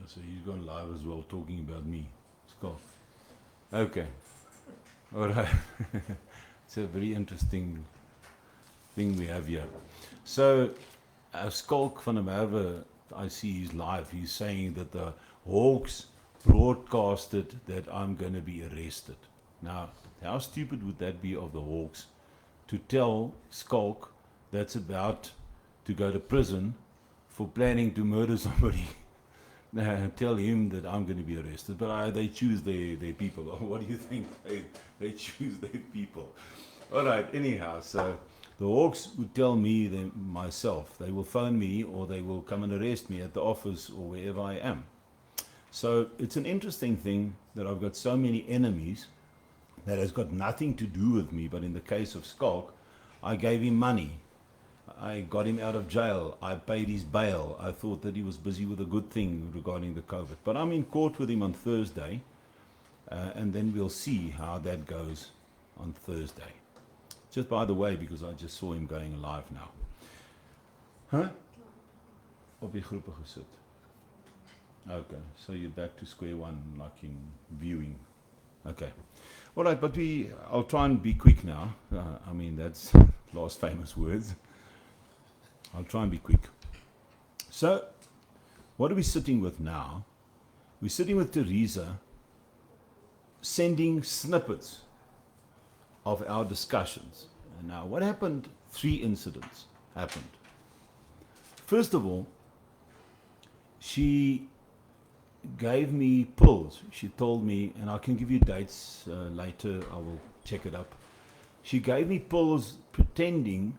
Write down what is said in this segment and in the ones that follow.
So he's gone live as well, talking about me. Scott. Okay. All right. It's a very interesting thing we have here. So, Skalk van der Merwe, I see he's live. He's saying that the Hawks broadcasted that I'm going to be arrested. Now, how stupid would that be of the Hawks to tell Skalk that's about to go to prison for planning to murder somebody? Tell him that I'm going to be arrested. But they choose their people. What do you think? They choose their people. All right, anyhow, so the Hawks would tell me myself. They will phone me or they will come and arrest me at the office or wherever I am. So it's an interesting thing that I've got so many enemies that has got nothing to do with me. But in the case of Skalk, I gave him money. I got him out of jail. I paid his bail. I thought that he was busy with a good thing regarding the COVID. But I'm in court with him on Thursday, and then we'll see how that goes on Thursday. Just by the way, because I just saw him going live now. Huh? Op die groepe gesit. Okay, so you're back to square one, like in viewing. Okay. All right, but I'll try and be quick now. I mean, that's last famous words. I'll try and be quick. So, what are we sitting with now? We're sitting with Teresa sending snippets of our discussions. And now, what happened? 3 incidents happened. First of all, she gave me pills. She told me, and I can give you dates later, I will check it up. She gave me pills pretending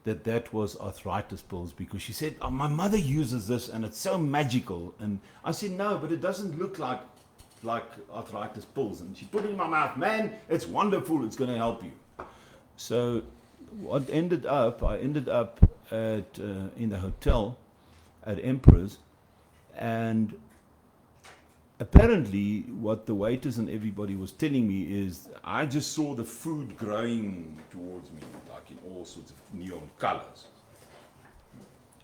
that was arthritis pills, because she said, oh, my mother uses this and it's so magical. And I said, no, but it doesn't look like arthritis pills. And she put it in my mouth, man, it's wonderful, it's going to help you. So I ended up at in the hotel at Emperor's, and apparently what the waiters and everybody was telling me is I just saw the food growing towards me, like in all sorts of neon colors.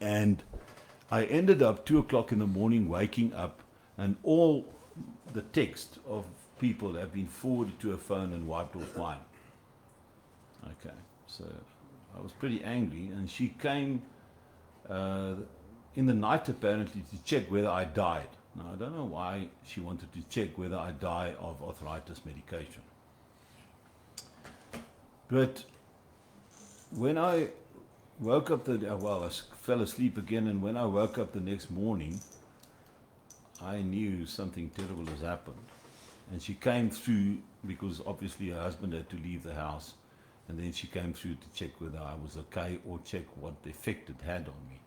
And I ended up 2 o'clock in the morning waking up, and all the text of people have been forwarded to a phone and wiped off mine. Okay, so I was pretty angry, and she came in the night apparently to check whether I died. Now, I don't know why she wanted to check whether I die of arthritis medication. But when I woke up, I fell asleep again, and when I woke up the next morning, I knew something terrible has happened. And she came through, because obviously her husband had to leave the house, and then she came through to check whether I was okay or check what effect it had on me.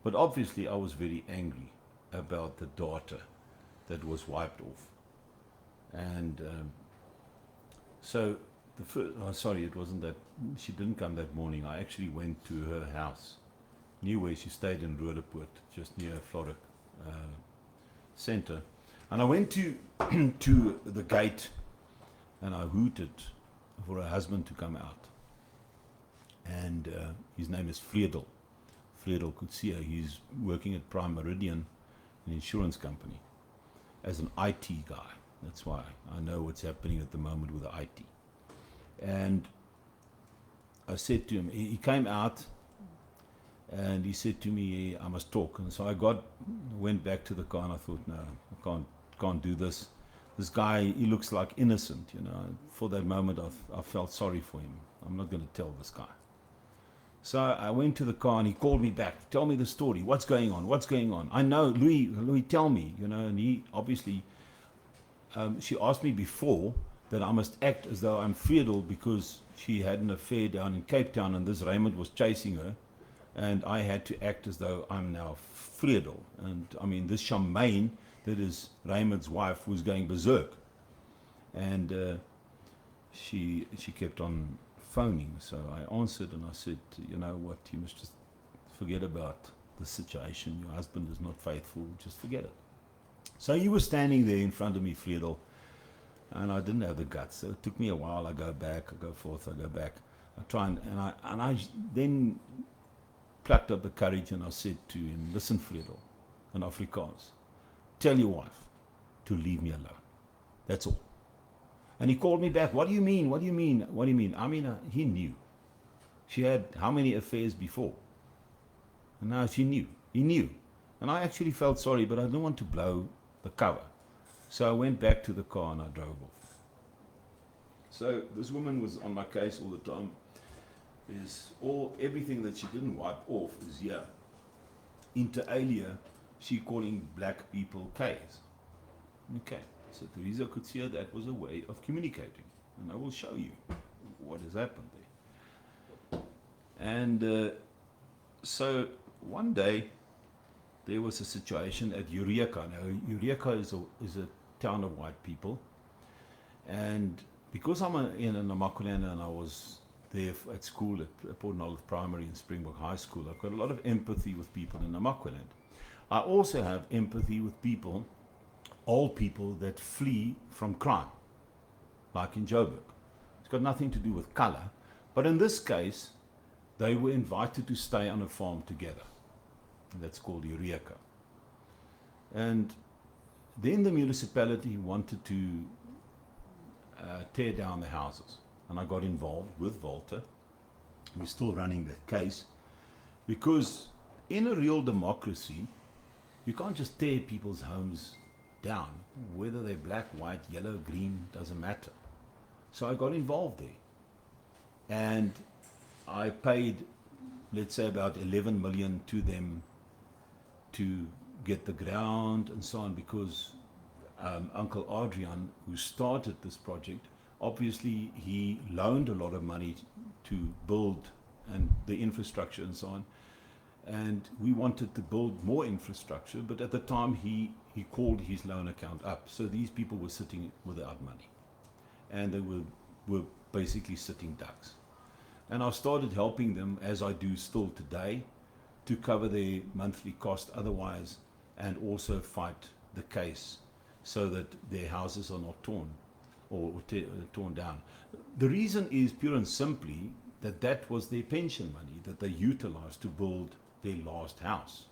But obviously I was very angry about the data that was wiped off. And so the first, sorry, it wasn't that, she didn't come that morning. I actually went to her house, knew where she stayed in Roodepoort, just near Floric Center. And I went to to the gate, and I hooted for her husband to come out. And his name is Friedel Kutsia. He's working at Prime Meridian, an insurance company, as an IT guy. That's why I know what's happening at the moment with the IT. And I said to him, he came out and he said to me, I must talk. And so I went back to the car, and I thought, no, I can't do this. This guy, he looks like innocent, you know. For that moment, I felt sorry for him. I'm not going to tell this guy. So I went to the car, and he called me back. Tell me the story. What's going on? What's going on? I know, Louis, tell me, you know. And he obviously, she asked me before that I must act as though I'm Friedel, because she had an affair down in Cape Town, and this Raymond was chasing her. And I had to act as though I'm now Friedel. And I mean, this Charmaine, that is Raymond's wife, was going berserk. And she kept on phoning. So I answered, and I said, you know what, you must just forget about the situation. Your husband is not faithful, just forget it. So he was standing there in front of me, Friedel, and I didn't have the guts. So it took me a while. I go back, I go forth, I go back. I try and I then plucked up the courage, and I said to him, listen, Friedel, in Afrikaans, tell your wife to leave me alone. That's all. And he called me back. What do you mean? What do you mean? What do you mean? I mean, he knew. She had how many affairs before? And now she knew. He knew. And I actually felt sorry, but I didn't want to blow the cover. So I went back to the car and I drove off. So this woman was on my case all the time. Everything that she didn't wipe off is here. Inter alia, she calling black people K's. Okay. So Teresa could see that was a way of communicating. And I will show you what has happened there. And so one day there was a situation at Eureka. Now Eureka is a town of white people. And because I'm in Namaqualand and I was there at school at Port Nolloth Primary and Springbok High School, I've got a lot of empathy with people in Namaqualand. I also have empathy with people, old people that flee from crime, like in Joburg. It's got nothing to do with color, but in this case, they were invited to stay on a farm together. And that's called Eureka. And then the municipality wanted to tear down the houses. And I got involved with Walter. We're still running that case. Because in a real democracy, you can't just tear people's homes down. Whether they're black, white, yellow, green, doesn't matter. So I got involved there. And I paid, let's say, about 11 million to them to get the ground and so on, because Uncle Adrian, who started this project, obviously he loaned a lot of money to build and the infrastructure and so on. And we wanted to build more infrastructure, but at the time he called his loan account up. So these people were sitting without money. And they were basically sitting ducks. And I started helping them, as I do still today, to cover their monthly cost otherwise, and also fight the case so that their houses are not torn or torn down. The reason is pure and simply that was their pension money that they utilized to build their last house.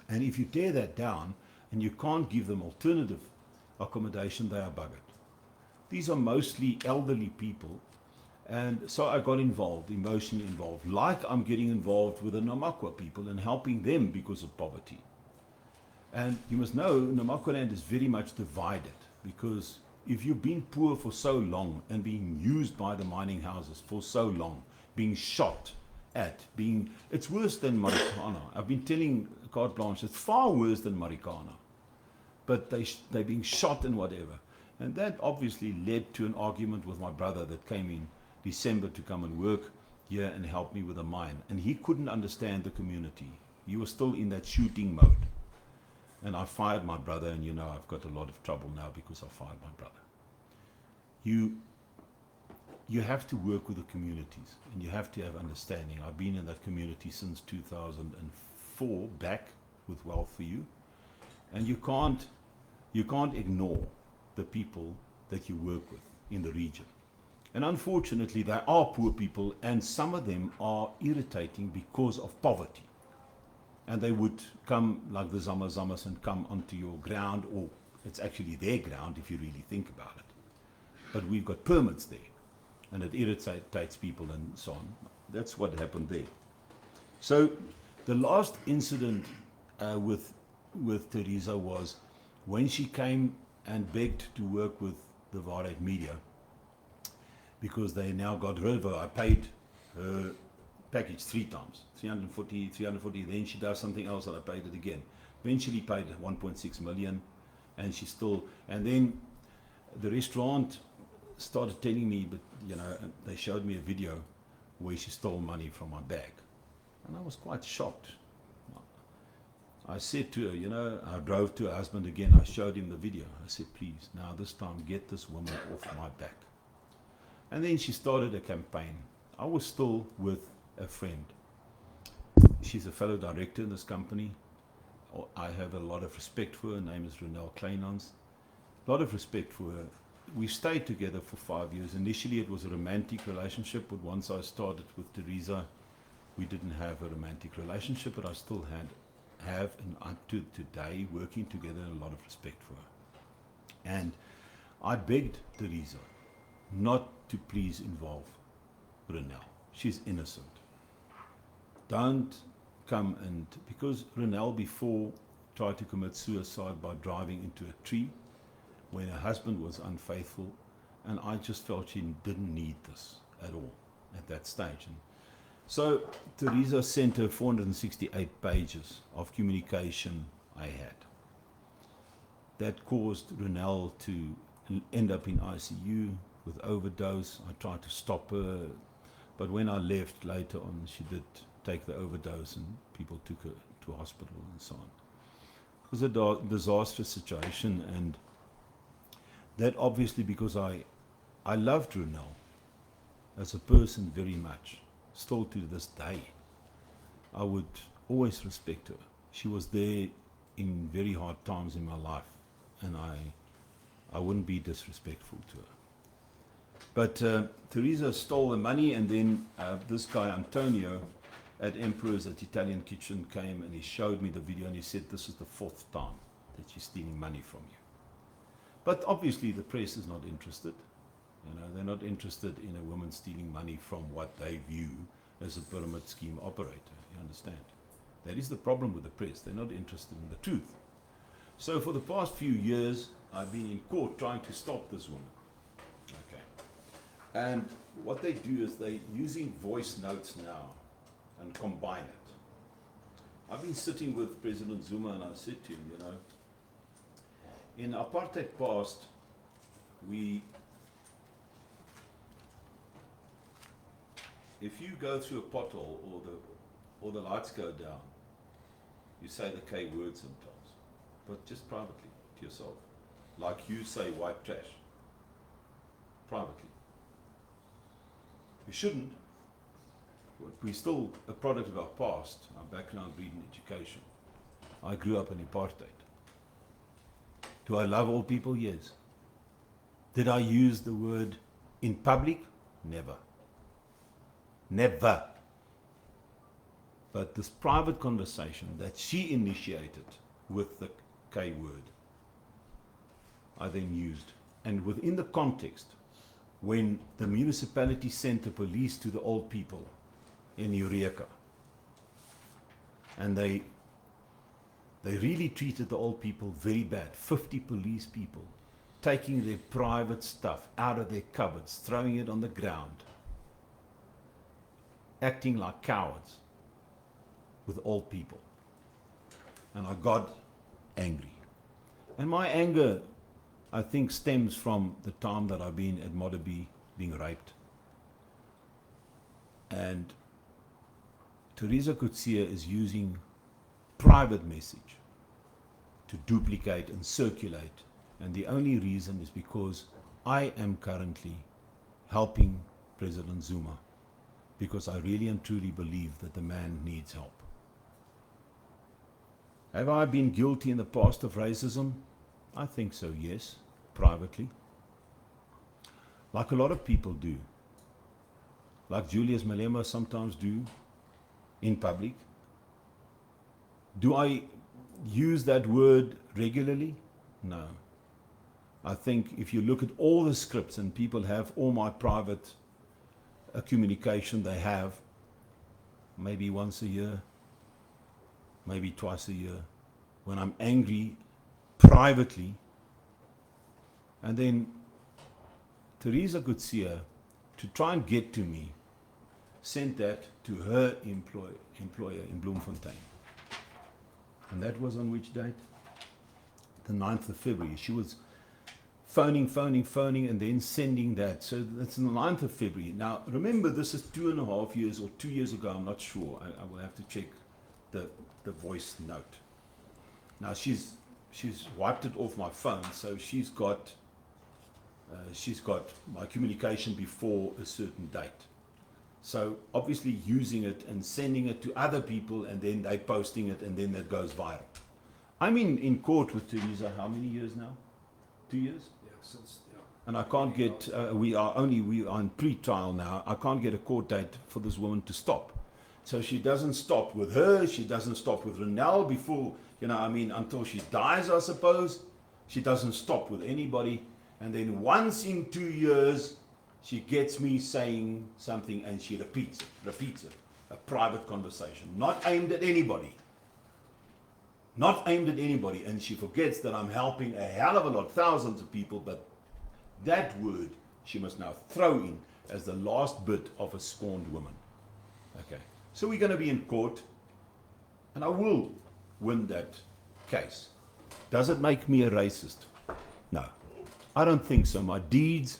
And if you tear that down and you can't give them alternative accommodation, they are buggered. These are mostly elderly people. And so I got involved, emotionally involved, like I'm getting involved with the Namakwa people and helping them because of poverty. And you must know, Namaqualand is very much divided, because if you've been poor for so long and being used by the mining houses for so long, being shot at, it's worse than Marikana. I've been telling carte blanche, it's far worse than Marikana. But they're being shot and whatever. And that obviously led to an argument with my brother that came in December to come and work here and help me with a mine. And he couldn't understand the community. He was still in that shooting mode. And I fired my brother, and you know I've got a lot of trouble now because I fired my brother. You have to work with the communities, and you have to have understanding. I've been in that community since 2004, back with Wealth for You. And you can't ignore the people that you work with in the region. And unfortunately, there are poor people, and some of them are irritating because of poverty. And they would come like the Zamazamas and come onto your ground, or it's actually their ground if you really think about it. But we've got permits there, and it irritates people and so on. That's what happened there. So the last incident with Teresa was when she came and begged to work with the Waarheid Media, because they now got rid of her. I paid her package 3 times, 340, then she does something else and I paid it again. Eventually paid 1.6 million, and and then the restaurant started telling me, but you know, they showed me a video where she stole money from my bag. And I was quite shocked. I said to her, you know, I drove to her husband again, I showed him the video. I said, please, now this time get this woman off my back. And then she started a campaign. I was still with a friend. She's a fellow director in this company. I have a lot of respect for her. Her name is Renelle Kleinans. A lot of respect for her. We stayed together for 5 years. Initially it was a romantic relationship, but once I started with Teresa, we didn't have a romantic relationship, but I still have, and to today, working together, a lot of respect for her. And I begged Teresa not to please involve Renelle. She's innocent. Don't come and, because Renelle before tried to commit suicide by driving into a tree when her husband was unfaithful, and I just felt she didn't need this at all at that stage. And so Teresa sent her 468 pages of communication I had. That caused Renelle to end up in ICU with overdose. I tried to stop her, but when I left later on, she did take the overdose and people took her to a hospital and so on. It was a disastrous situation, and that obviously because I loved Renelle as a person very much. Still to this day, I would always respect her. She was there in very hard times in my life, and I wouldn't be disrespectful to her. But Teresa stole the money, and then this guy Antonio at Emperor's at Italian Kitchen came and he showed me the video and he said, this is the 4th time that she's stealing money from you. But obviously the press is not interested. You know, they're not interested in a woman stealing money from what they view as a pyramid scheme operator. You understand? That is the problem with the press. They're not interested in the truth. So for the past few years, I've been in court trying to stop this woman. Okay. And what they do is they're using voice notes now and combine it. I've been sitting with President Zuma and I said to him, you know, in apartheid past, if you go through a pothole or the lights go down, you say the K word sometimes, but just privately to yourself, like you say white trash, privately. You shouldn't, but we're still a product of our past, our background, reading, education. I grew up in apartheid. Do I love all people? Yes. Did I use the word in public? Never. Never. But this private conversation that she initiated with the K word, I then used. And within the context, when the municipality sent the police to the old people in Eureka, and they really treated the old people very bad. 50 police people taking their private stuff out of their cupboards, throwing it on the ground, acting like cowards with old people. And I got angry. And my anger, I think, stems from the time that I've been at Modderby being raped. And Teresa Coetzee is using private message to duplicate and circulate, and the only reason is because I am currently helping President Zuma, because I really and truly believe that the man needs help. Have I been guilty in the past of racism? I think so, yes, privately. Like a lot of people do. Like Julius Malema sometimes do in public. Do I use that word regularly? No. I think if you look at all the scripts, and people have all my private communication they have, maybe once a year, maybe twice a year, when I'm angry privately. And then Teresa Coetzee, to try and get to me, sent that to her employer in Bloemfontein. And that was on which date? The 9th of February. She was phoning, and then sending that. So that's the 9th of February. Now, remember, this is 2.5 years or 2 years ago. I'm not sure. I will have to check the voice note. Now, she's wiped it off my phone, so she's got my communication before a certain date. So obviously using it and sending it to other people, and then they posting it, and then that goes viral. I'm in court with Teresa how many years now? 2 years? Yeah. And I can't get, we are in pre-trial now. I can't get a court date for this woman to stop. So she doesn't stop with her, she doesn't stop with Renelle before, until she dies, I suppose. She doesn't stop with anybody. And then once in 2 years, she gets me saying something and she repeats it. A private conversation, not aimed at anybody. Not aimed at anybody. And she forgets that I'm helping a hell of a lot, thousands of people, but that word she must now throw in as the last bit of a scorned woman. Okay. So we're going to be in court, and I will win that case. Does it make me a racist? No. I don't think so. My deeds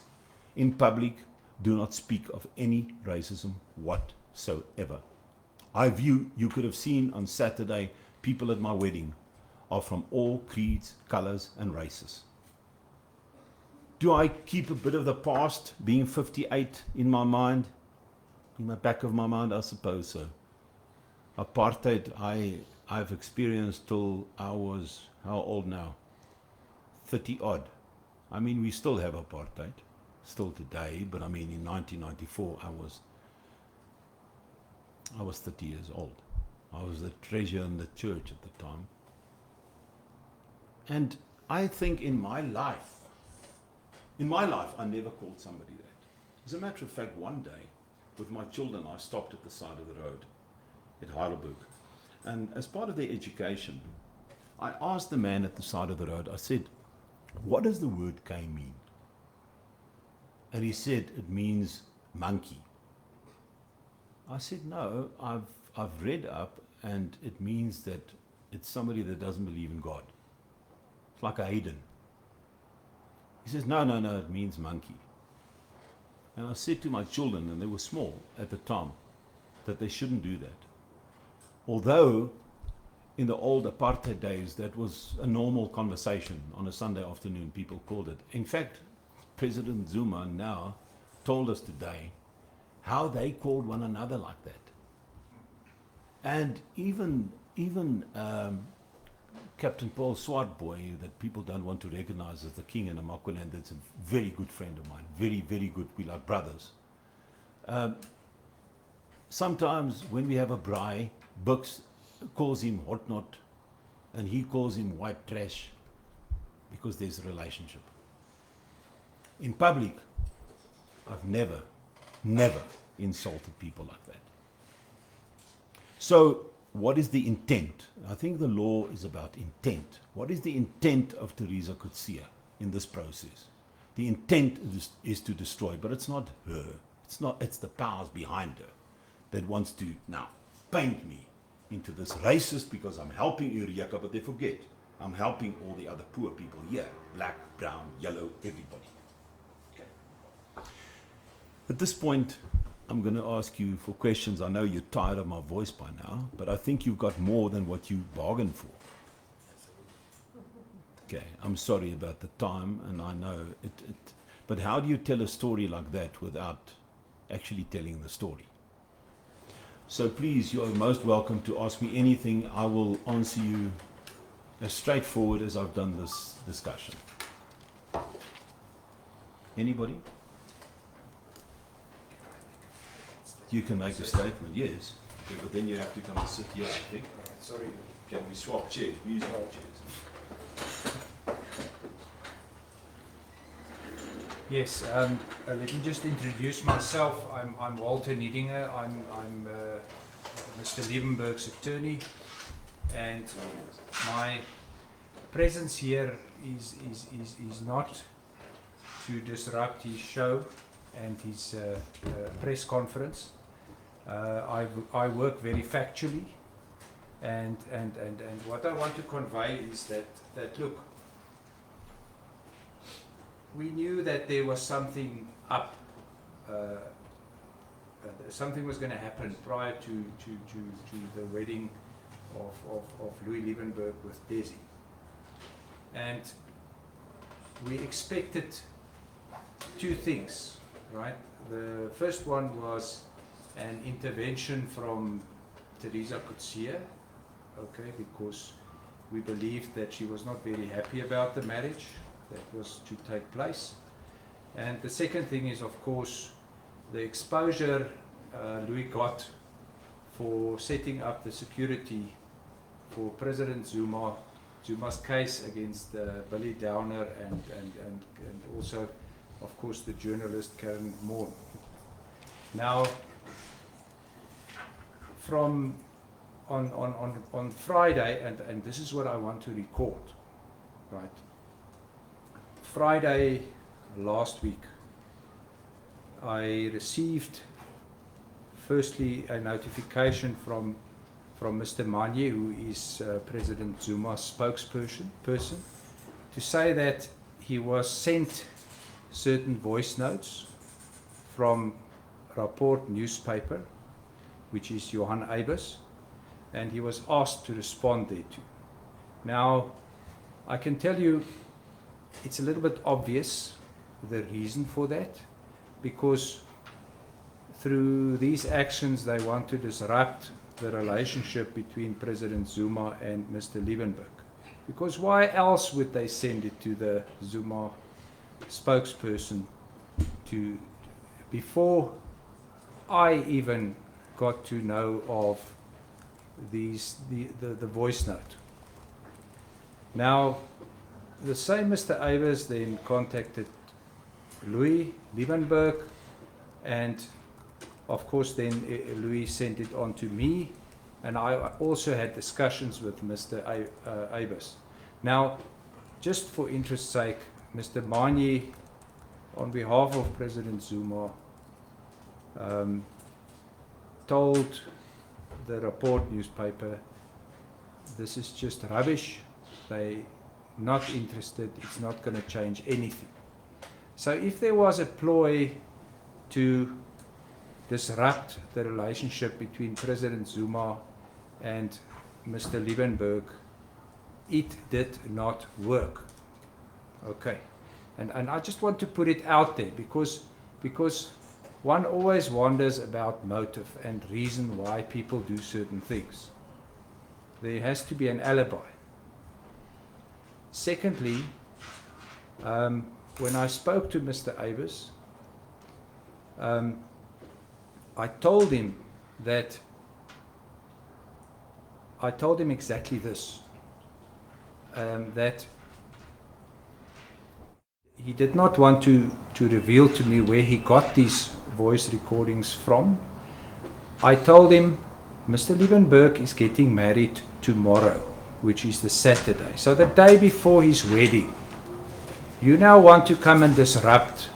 in public do not speak of any racism whatsoever. You could have seen on Saturday, people at my wedding are from all creeds, colors, and races. Do I keep a bit of the past, being 58, in my mind? In the back of my mind, I suppose so. Apartheid, I've experienced till I was, how old now? 30 odd. I mean, we still have apartheid, still today, but I mean, in 1994, I was 30 years old. I was the treasurer in the church at the time. And I think in my life, I never called somebody that. As a matter of fact, one day, with my children, I stopped at the side of the road at Heidelberg. And as part of their education, I asked the man at the side of the road, I said, what does the word K mean? And he said, it means monkey. I said, no, I've read up, and it means that it's somebody that doesn't believe in God. It's like a Hayden. He says, no, it means monkey. And I said to my children, and they were small at the time, that they shouldn't do that. Although, in the old apartheid days, that was a normal conversation on a Sunday afternoon, people called it. In fact, President Zuma now told us today how they called one another like that. And even Captain Paul Swartboy, that people don't want to recognize as the king in Amakuland, that's a very good friend of mine, very, very good, we like brothers. Sometimes when we have a braai, Bucks calls him hot knot, and he calls him white trash, because there's a relationship. In public, I've never insulted people like that. So, what is the intent? I think the law is about intent. What is the intent of Teresa Coetzee in this process? The intent is to destroy, but it's not her. It's the powers behind her that wants to now paint me into this racist because I'm helping Eureka, but they forget I'm helping all the other poor people here. Black, brown, yellow, everybody. Okay. At this point, I'm going to ask you for questions. I know you're tired of my voice by now, but I think you've got more than what you bargained for. Okay, I'm sorry about the time, and I know but how do you tell a story like that without actually telling the story? So please, you are most welcome to ask me anything. I will answer you as straightforward as I've done this discussion. Anybody? You can make a statement, yes. Okay, but then you have to come and sit here, I think. Sorry. Can we swap chairs? Musical chairs. Yes, let me just introduce myself. I'm Walter Niedinger. I'm Mr. Lebenberg's attorney, and my presence here is not to disrupt his show and his press conference. I work very factually, and what I want to convey is that look, we knew that there was something up, something was going to happen prior to the wedding of Louis Lebenberg with Desi, and we expected two things, right? The first one was an intervention from Teresa Coetzee, okay, because we believed that she was not very happy about the marriage that was to take place. And the second thing is, of course, the exposure Louis got for setting up the security for President Zuma's case against Billy Downer and also, of course, the journalist Karen Moore. Now, on Friday, and this is what I want to record, right? Friday last week, I received firstly a notification from Mr. Manye, who is President Zuma's spokesperson, to say that he was sent certain voice notes from Rapport newspaper, which is Johan Eibers, and he was asked to respond thereto. Now, I can tell you it's a little bit obvious the reason for that, because through these actions they want to disrupt the relationship between President Zuma and Mr. Lebenberg. Because why else would they send it to the Zuma spokesperson before I even got to know of the voice note? Now, the same Mr. Eibers then contacted Louis Lebenberg, and of course then Louis sent it on to me, and I also had discussions with Mr. Eibers. Now, just for interest's sake, Mr. Manye, on behalf of President Zuma, told the Rapport newspaper, this is just rubbish, they're not interested, it's not going to change anything. So if there was a ploy to disrupt the relationship between President Zuma and Mr. Lebenberg, it did not work. Okay, and I just want to put it out there because one always wonders about motive and reason why people do certain things. There has to be an alibi. Secondly, when I spoke to Mr. Eibers, I told him exactly this, that he did not want to reveal to me where he got these voice recordings from. I told him, Mr. Lebenberg is getting married tomorrow, which is the Saturday, so the day before his wedding. You now want to come and disrupt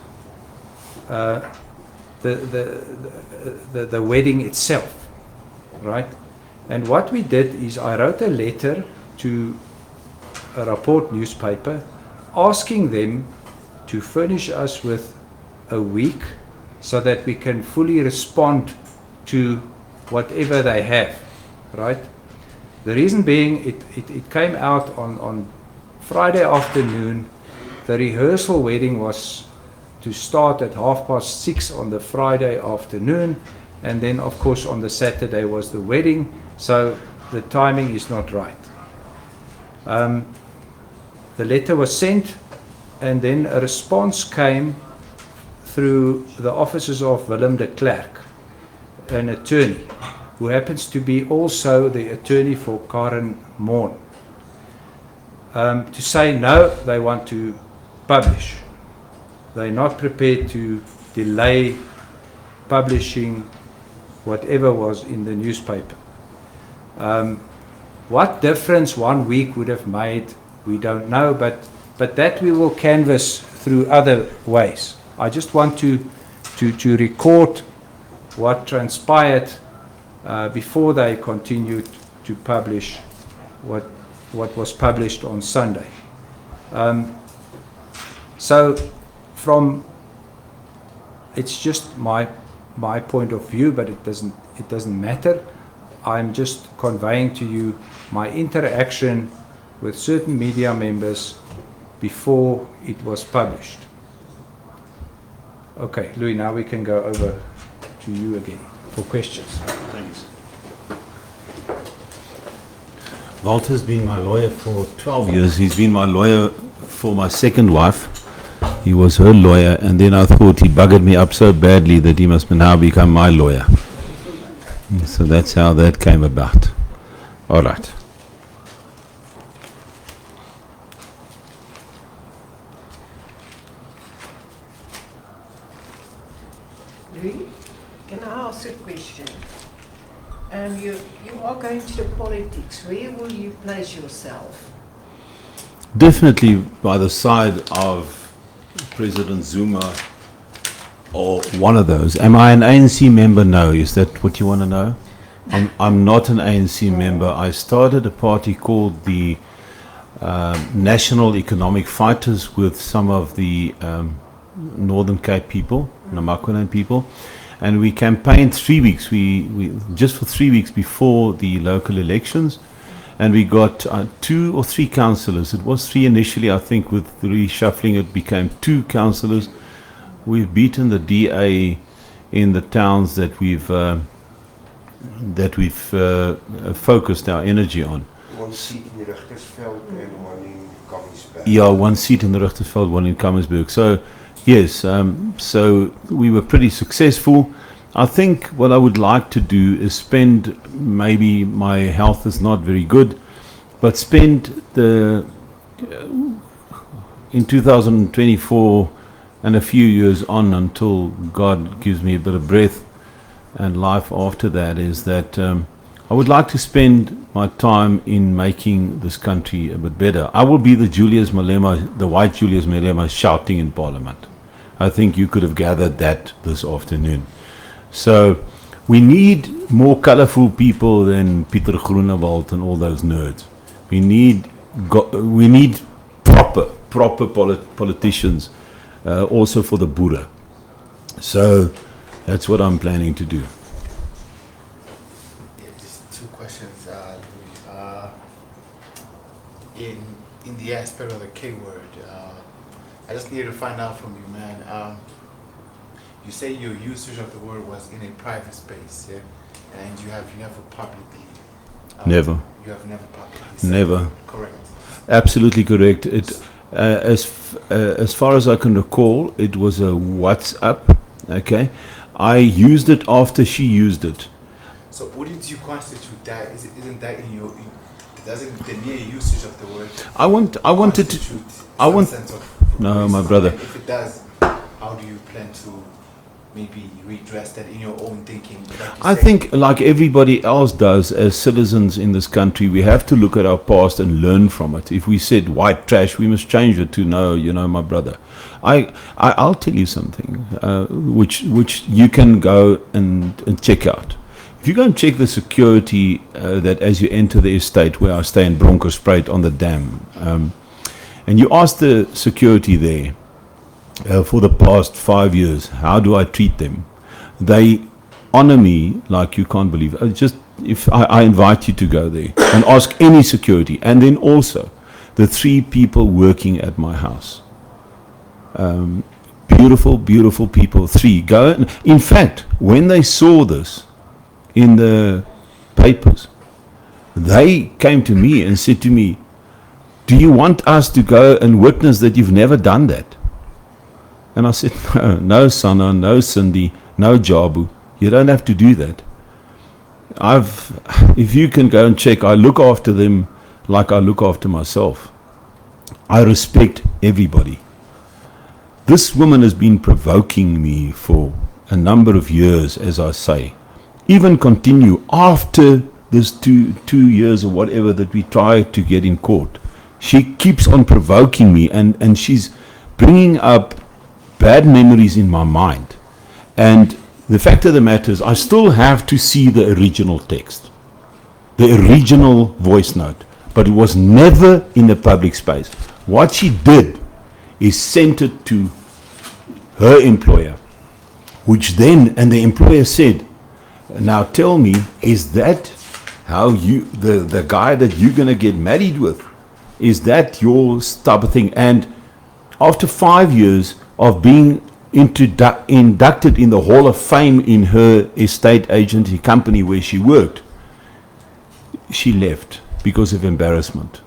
the wedding itself, right? And what we did is I wrote a letter to a Rapport newspaper asking them to furnish us with a week so that we can fully respond to whatever they have, right? The reason being, it came out on Friday afternoon. The rehearsal wedding was to start at 6:30 on the Friday afternoon, and then of course on the Saturday was the wedding, so the timing is not right. The letter was sent, and then a response came through the offices of Willem de Klerk, an attorney, who happens to be also the attorney for Karen Moore, to say no, they want to publish. They're not prepared to delay publishing whatever was in the newspaper. What difference 1 week would have made, we don't know, but that we will canvass through other ways. I just want to record what transpired before they continued to publish what was published on Sunday. So it's just my point of view, but it doesn't matter. I'm just conveying to you my interaction with certain media members before it was published. Okay, Louis, now we can go over to you again for questions. Thanks. Walter's been my lawyer for 12 years. He's been my lawyer for my second wife. He was her lawyer, and then I thought he buggered me up so badly that he must now become my lawyer. So that's how that came about. All right. Louis, can I ask a question? You are going to politics. Where will you place yourself? Definitely by the side of President Zuma or one of those. Am I an ANC member? No. Is that what you want to know? I'm not an ANC member. I started a party called the National Economic Fighters with some of the Northern Cape people, Namakwaland people, and we campaigned 3 weeks. We just for 3 weeks before the local elections, and we got 2 or 3 councillors. It was 3 initially, I think. With reshuffling, it became 2 councillors. We've beaten the DA in the towns that we've focused our energy on. One seat in Richtersveld and one in Kammersberg. Yeah, 1 seat in the Richtersveld, 1 in Kammersberg. So, yes, so we were pretty successful. I think what I would like to do is spend, maybe my health is not very good, but spend in 2024 and a few years on, until God gives me a bit of breath and life after that, is that I would like to spend my time in making this country a bit better. I will be the Julius Malema, the white Julius Malema shouting in Parliament. I think you could have gathered that this afternoon. So we need more colorful people than Pieter Groenewald and all those nerds. We need proper politicians, also for the Boere. So that's what I'm planning to do. Yeah, just 2 questions, Louis. In the aspect of the K word, I just need to find out from you, man. You say your usage of the word was in a private space, yeah? And you have never publicly. Never. You have never publicly said Never. that, correct. Absolutely correct. It, as far as I can recall, it was a WhatsApp. Okay, I used it after she used it. So wouldn't you constitute that? Isn't that in your? Doesn't the mere usage of the word? I wanted to. constitute I some want. sense of No, my risk? brother. And if it does, how do you plan to maybe redress that in your own thinking? Like you I said? think, like everybody else does, as citizens in this country, we have to look at our past and learn from it. If we said white trash, we must change it to no, my brother. I'll tell you something, which you can go and check out. If you go and check the security that as you enter the estate where I stay in Bronkhorstspruit on the dam, and you ask the security there for the past 5 years, how do I treat them? They honor me like you can't believe. I invite you to go there and ask any security, and then also the 3 people working at my house. Beautiful people. 3. Go. In fact, when they saw this in the papers, they came to me and said to me, "Do you want us to go and witness that you've never done that?" And I said, "No, Sana, no, Cindy, no, Jabu. You don't have to do that. If you can go and check, I look after them like I look after myself. I respect everybody." This woman has been provoking me for a number of years, as I say. Even continue after this two years or whatever that we try to get in court. She keeps on provoking me, and she's bringing up bad memories in my mind. And the fact of the matter is, I still have to see the original text, the original voice note, but it was never in the public space. What she did is sent it to her employer, which then, and the employer said, "Now tell me, is that how you, the guy that you're going to get married with, is that your type of thing?" And after 5 years of being inducted in the Hall of Fame in her estate agency company where she worked, she left because of embarrassment.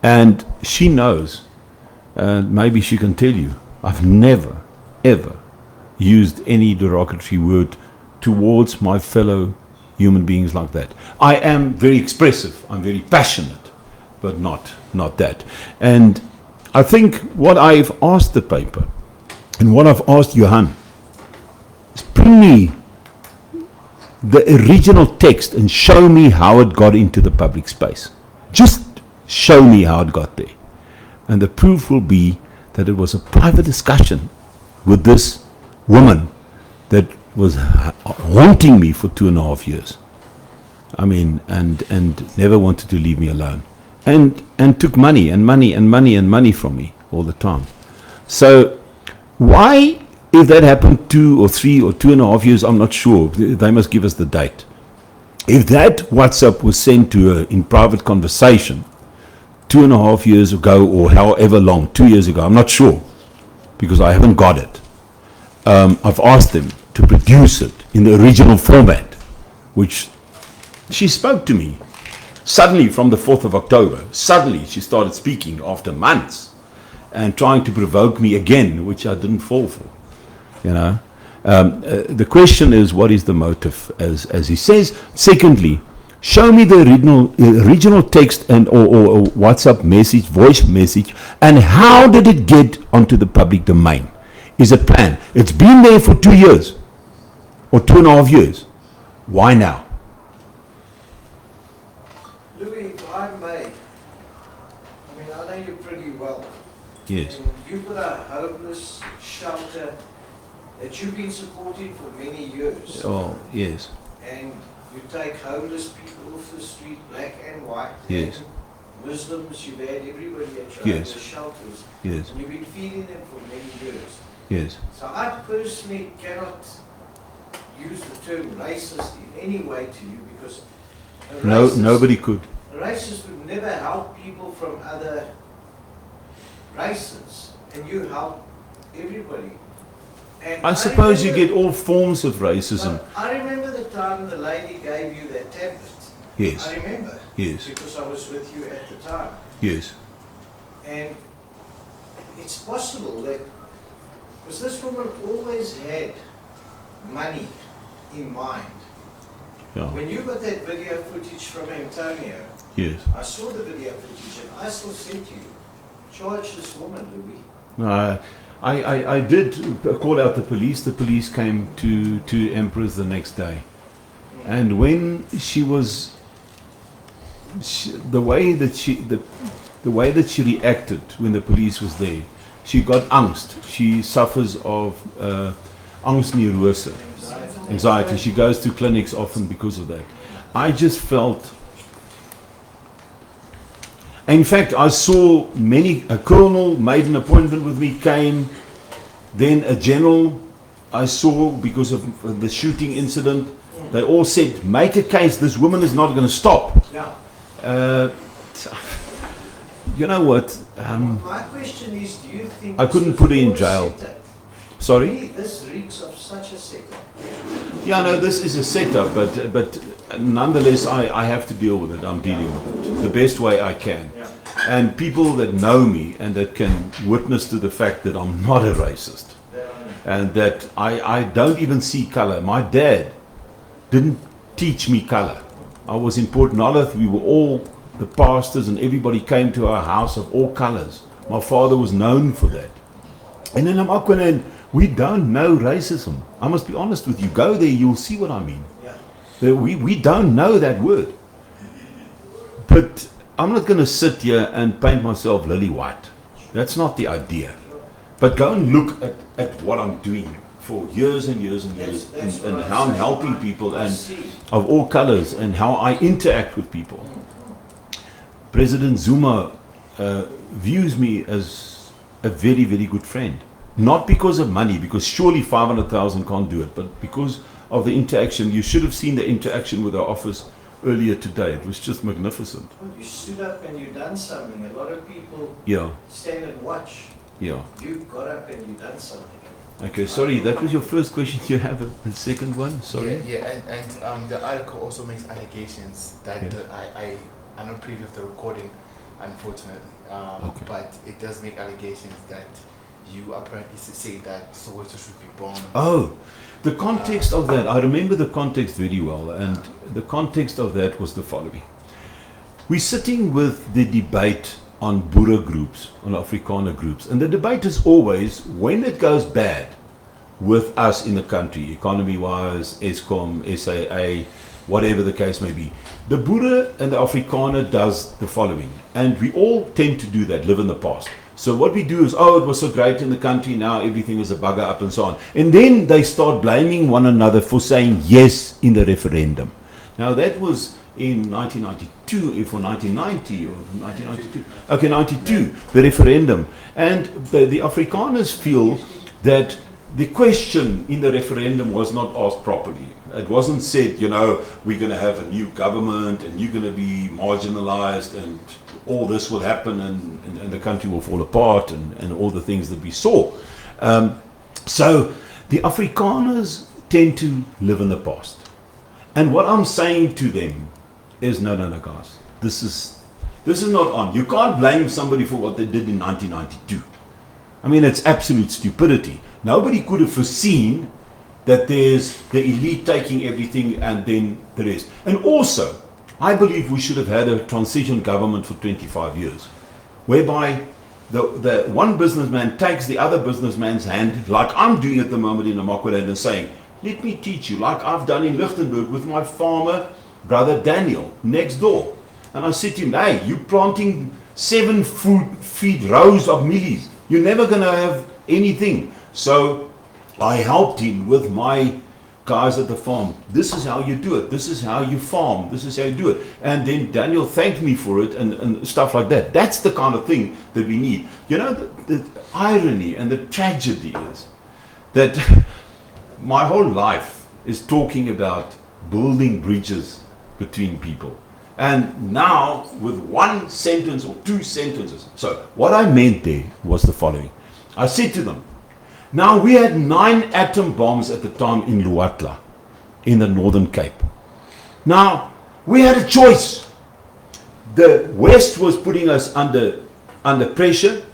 And she knows, maybe she can tell you, I've never, ever used any derogatory word towards my fellow human beings like that. I am very expressive, I'm very passionate, but not that. And I think what I've asked the paper, and what I've asked Johan, is bring me the original text and show me how it got into the public space. Just show me how it got there. And the proof will be that it was a private discussion with this woman that was haunting me for 2.5 years. I mean, and never wanted to leave me alone. And took money and money and money and money from me all the time. So why, if that happened 2 or 3 or 2.5 years, I'm not sure. They must give us the date. If that WhatsApp was sent to her in private conversation 2.5 years ago, or however long, 2 years ago, I'm not sure, because I haven't got it. I've asked them to produce it in the original format, which she spoke to me. Suddenly, from the 4th of October, suddenly she started speaking after months and trying to provoke me again, which I didn't fall for. You know, the question is, what is the motive, as he says? Secondly, show me the original text and or WhatsApp message, voice message, and how did it get onto the public domain? Is it planned? It's been there for 2 years or 2.5 years. Why now? Louis, if I may, I mean, I know you pretty well. Yes. And you've got a homeless shelter that you've been supporting for many years. Oh, yes. And you take homeless people off the street, black and white. Yes. And Muslims, you've had everybody at your Yes. homeless shelters. Yes. And you've been feeding them for many years. Yes. So I personally cannot use the term racist in any way to you, because a No, racist, nobody could. a racist would never help people from other races, and you help everybody. And I suppose you remember- get all forms of racism. But I remember the time the lady gave you that tablet. Yes. I remember. Yes. Because I was with you at the time. Yes. And it's possible that, because this woman always had money in mind. Yeah. When you got that video footage from Antonio, Yes. I saw the video footage and I still said to you, charge this woman, Louis. No, I did call out the police. The police came to Emperor's the next day. And when she was, the way that she reacted when the police was there, she got angst. She suffers of angstneurose, anxiety. She goes to clinics often because of that. I just felt. In fact, I saw a colonel made an appointment with me, came, then a general I saw because of the shooting incident. They all said, make a case, this woman is not going to stop. Yeah. You know what? My question is, do you think I this couldn't was put her in all jail. set up? Sorry? Really, this reeks of such a setup. Yeah, no, this is a setup, but nonetheless, I have to deal with it. I'm dealing with it the best way I can. Yeah. And people that know me and that can witness to the fact that I'm not a racist and that I don't even see color. My dad didn't teach me color. I was in Port Nolloth. We were all, the pastors and everybody came to our house of all colors. My father was known for that. And then I'm up and we don't know racism. I must be honest with you. Go there, you'll see what I mean. Yeah. We don't know that word. But I'm not going to sit here and paint myself lily white. That's not the idea. But go and look at what I'm doing for years and years and years, That's and what how I'm saying. helping people I and see. of all colors and how I interact with people. President Zuma views me as a very, very good friend. Not because of money, because surely 500,000 can't do it, but because of the interaction. You should have seen the interaction with our office earlier today. It was just magnificent. Well, you stood up and you done something. A lot of people Yeah, stand and watch. yeah. You got up and you done something. Okay, sorry, that was your first question. You have a second one? Sorry? And the article also makes allegations that Yeah. I'm not privy of the recording, unfortunately, Okay. but it does make allegations that you apparently say that Soweto should be bombed. Oh, the context of that, I remember the context very well, and the context of that was the following. We're sitting with the debate on Boer groups, on Afrikaner groups, and the debate is always, when it goes bad with us in the country, economy-wise, ESCOM, SAA, whatever the case may be, the Boer and the Afrikaner does the following, and we all tend to do that, live in the past. So what we do is, oh, it was so great in the country, now everything is a bugger up and so on. And then they start blaming one another for saying yes in the referendum. Now that was in 1992, or 1990, or 1992. Okay, 92, the referendum. And the Afrikaners feel that the question in the referendum was not asked properly. It wasn't said, you know, we're going to have a new government and you're going to be marginalized and all this will happen and the country will fall apart and all the things that we saw. So the Afrikaners tend to live in the past. And what I'm saying to them is, no, guys, this is not on. You can't blame somebody for what they did in 1992. I mean, it's absolute stupidity. Nobody could have foreseen that there's the elite taking everything and then the rest. And also, I believe we should have had a transition government for 25 years, whereby the one businessman takes the other businessman's hand, like I'm doing at the moment in Namaqualand, and saying, let me teach you, like I've done in Lichtenburg with my farmer brother Daniel next door. And I said to him, hey, you're planting 7 feet rows of millies. You're never going to have anything. So I helped him with my guys at the farm. This is how you do it. This is how you farm. This is how you do it. And then Daniel thanked me for it and stuff like that. That's the kind of thing that we need. You know, the irony and the tragedy is that my whole life is talking about building bridges between people. And now with one sentence or 2 sentences. So what I meant there was the following. I said to them, now we had 9 atom bombs at the time in Luatla, in the Northern Cape. Now, we had a choice. The West was putting us under pressure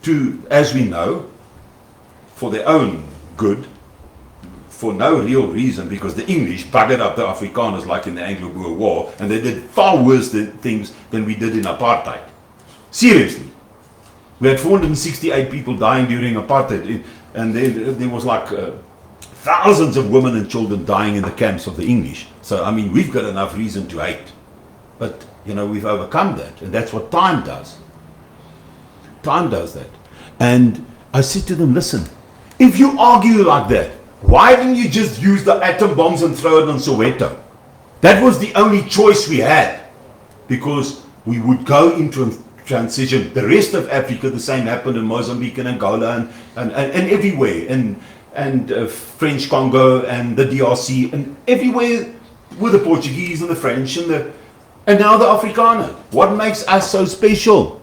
to, as we know, for their own good, for no real reason, because the English buggered up the Afrikaners like in the Anglo-Boer War, and they did far worse things than we did in apartheid. Seriously. We had 468 people dying during apartheid, and there was like thousands of women and children dying in the camps of the English. So, I mean, we've got enough reason to hate. But, you know, we've overcome that, and that's what time does. Time does that. And I said to them, listen, if you argue like that, why didn't you just use the atom bombs and throw it on Soweto? That was the only choice we had, because we would go into a transition. The rest of Africa, the same happened in Mozambique and Angola and everywhere, and French Congo and the DRC and everywhere with the Portuguese and the French and now the Afrikaner. What makes us so special?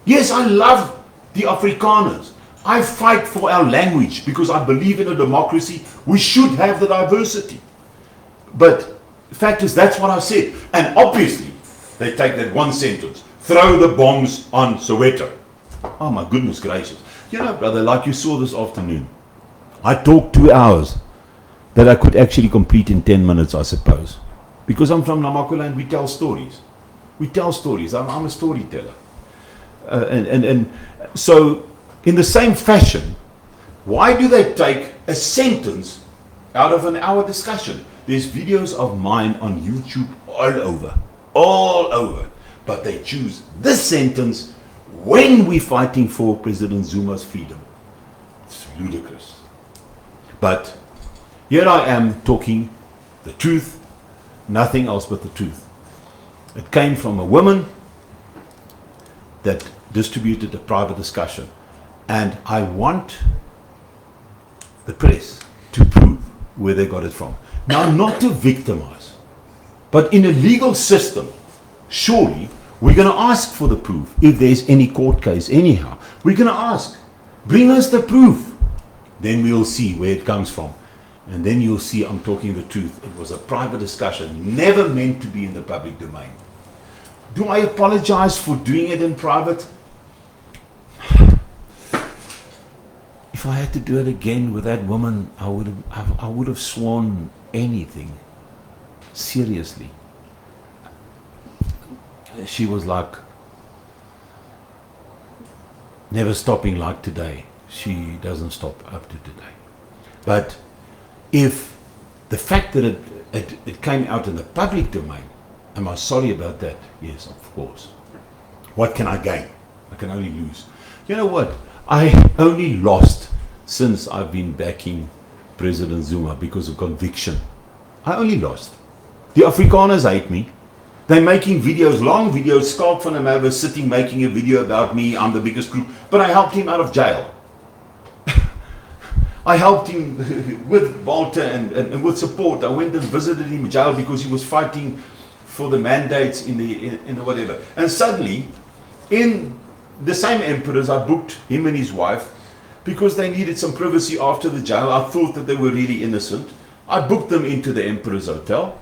Yes, I love the Afrikaners. I fight for our language because I believe in a democracy. We should have the diversity. But the fact is, that's what I said. And obviously, they take that one sentence. Throw the bombs on Soweto. Oh my goodness gracious. You know, brother, like you saw this afternoon, I talked 2 hours that I could actually complete in 10 minutes, I suppose. Because I'm from Namaqualand, we tell stories. We tell stories. I'm a storyteller. And so, in the same fashion, why do they take a sentence out of an hour discussion? There's videos of mine on YouTube all over. But they choose this sentence when we're fighting for President Zuma's freedom. It's ludicrous. But here I am talking the truth, nothing else but the truth. It came from a woman that distributed a private discussion. And I want the press to prove where they got it from. Now, not to victimize, but in a legal system, surely we're going to ask for the proof. If there's any court case anyhow, we're going to ask, bring us the proof. Then we'll see where it comes from. And then you'll see I'm talking the truth. It was a private discussion, never meant to be in the public domain. Do I apologize for doing it in private? if I had to do it again with that woman, I would have sworn anything. Seriously. She was like never stopping like today. She doesn't stop up to today. But if the fact that it came out in the public domain, am I sorry about that? Yes, of course. What can I gain? I can only lose. You know what? I only lost since I've been backing President Zuma because of conviction. I only lost. The Afrikaners hate me. They're making videos, long videos. Skalk van der Merwe sitting making a video about me. I'm the biggest group. But I helped him out of jail. I helped him with Walter and with support. I went and visited him in jail because he was fighting for the mandates in the whatever. And suddenly, in the same emperors, I booked him and his wife because they needed some privacy after the jail. I thought that they were really innocent. I booked them into the Emperor's Hotel.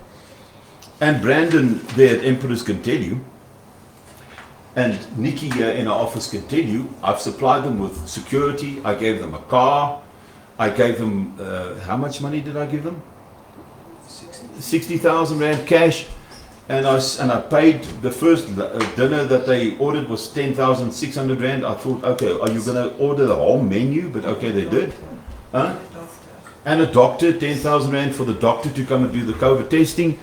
And Brandon there at Emperors can tell you, and Nikki here in our office can tell you, I've supplied them with security. I gave them a car. I gave them, how much money did I give them? 60,000 Rand cash. And I paid the first dinner that they ordered was 10,600 Rand. I thought, okay, are you going to order the whole menu? But okay, they did. Huh? And a doctor, 10,000 Rand for the doctor to come and do the COVID testing.